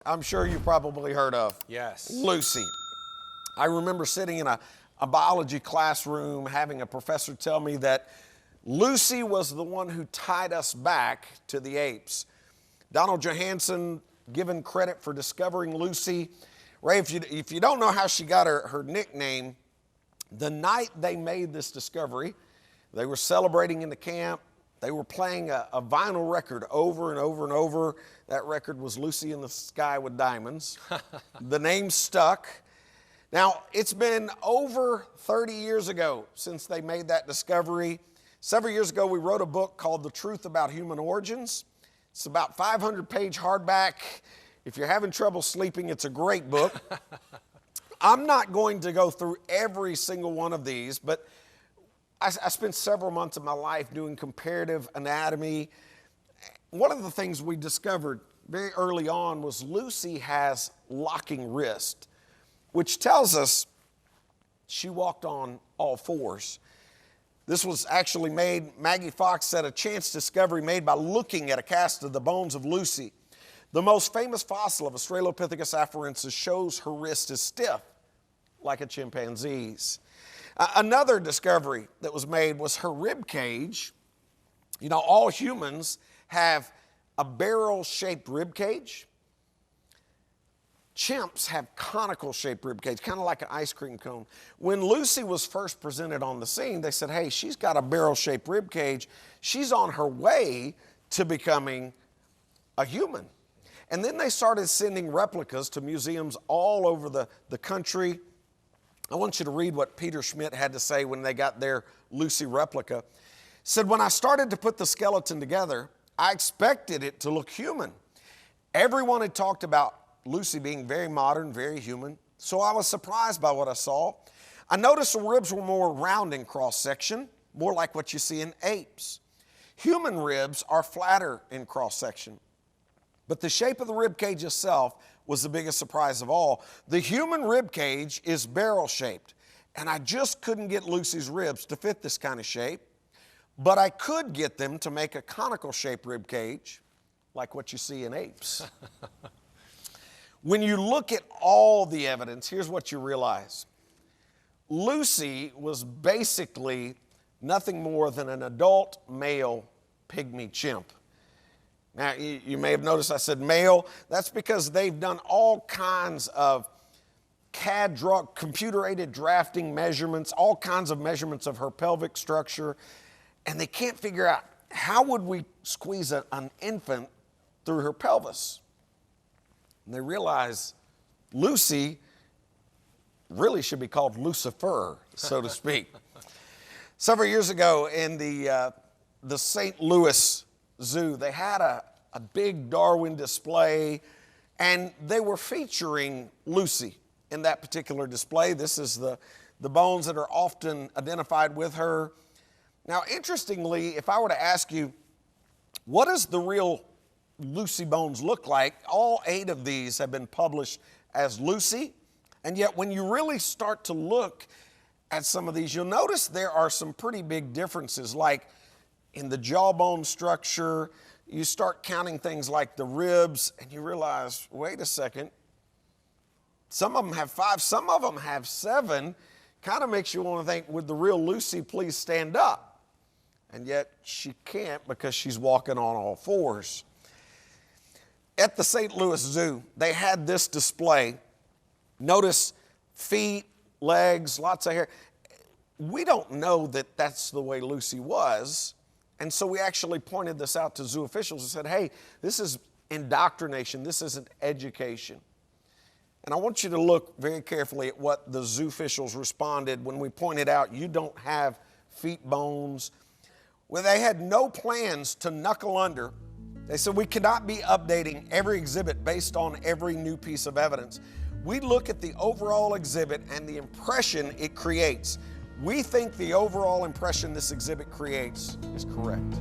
I'm sure you probably heard of. Yes. Lucy. I remember sitting in a biology classroom having a professor tell me that Lucy was the one who tied us back to the apes. Donald Johanson given credit for discovering Lucy. Ray, if you don't know how she got her nickname, the night they made this discovery, they were celebrating in the camp. They were playing a vinyl record over and over and over. That record was Lucy in the Sky with Diamonds. The name stuck. Now, it's been over 30 years ago since they made that discovery. Several years ago, we wrote a book called The Truth About Human Origins. It's about 500-page hardback. If you're having trouble sleeping, it's a great book. I'm not going to go through every single one of these, but I spent several months of my life doing comparative anatomy. One of the things we discovered very early on was Lucy has locking wrist, which tells us she walked on all fours. This was actually made, Maggie Fox said, a chance discovery made by looking at a cast of the bones of Lucy. The most famous fossil of Australopithecus afarensis shows her wrist is stiff, like a chimpanzee's. Another discovery that was made was her rib cage. You know, all humans have a barrel-shaped rib cage. Chimps have conical-shaped rib cage, kind of like an ice cream cone. When Lucy was first presented on the scene, they said, hey, she's got a barrel-shaped rib cage. She's on her way to becoming a human. And then they started sending replicas to museums all over the country. I want you to read what Peter Schmidt had to say when they got their Lucy replica. He said, when I started to put the skeleton together, I expected it to look human. Everyone had talked about Lucy being very modern, very human, so I was surprised by what I saw. I noticed the ribs were more round in cross-section, more like what you see in apes. Human ribs are flatter in cross-section. But the shape of the rib cage itself was the biggest surprise of all. The human rib cage is barrel-shaped, and I just couldn't get Lucy's ribs to fit this kind of shape, but I could get them to make a conical-shaped rib cage, like what you see in apes. When you look at all the evidence, here's what you realize. Lucy was basically nothing more than an adult male pygmy chimp. Now, you may have noticed I said male. That's because they've done all kinds of computer-aided drafting measurements, all kinds of measurements of her pelvic structure, and they can't figure out how would we squeeze an infant through her pelvis. And they realize Lucy really should be called Lucifer, so to speak. Several years ago in the St. Louis Zoo, they had a big Darwin display, and they were featuring Lucy in that particular display. This is the bones that are often identified with her. Now, interestingly, if I were to ask you, what does the real Lucy bones look like? All 8 of these have been published as Lucy, and yet when you really start to look at some of these, you'll notice there are some pretty big differences, like in the jawbone structure. You start counting things like the ribs, and you realize, wait a second, some of them have 5, some of them have 7. Kind of makes you want to think, would the real Lucy please stand up? And yet she can't because she's walking on all fours. At the St. Louis Zoo, they had this display. Notice feet, legs, lots of hair. We don't know that that's the way Lucy was. And so we actually pointed this out to zoo officials and said, hey, this is indoctrination. This isn't education. And I want you to look very carefully at what the zoo officials responded when we pointed out you don't have feet bones. Well, they had no plans to knuckle under. They said we cannot be updating every exhibit based on every new piece of evidence. We look at the overall exhibit and the impression it creates. We think the overall impression this exhibit creates is correct.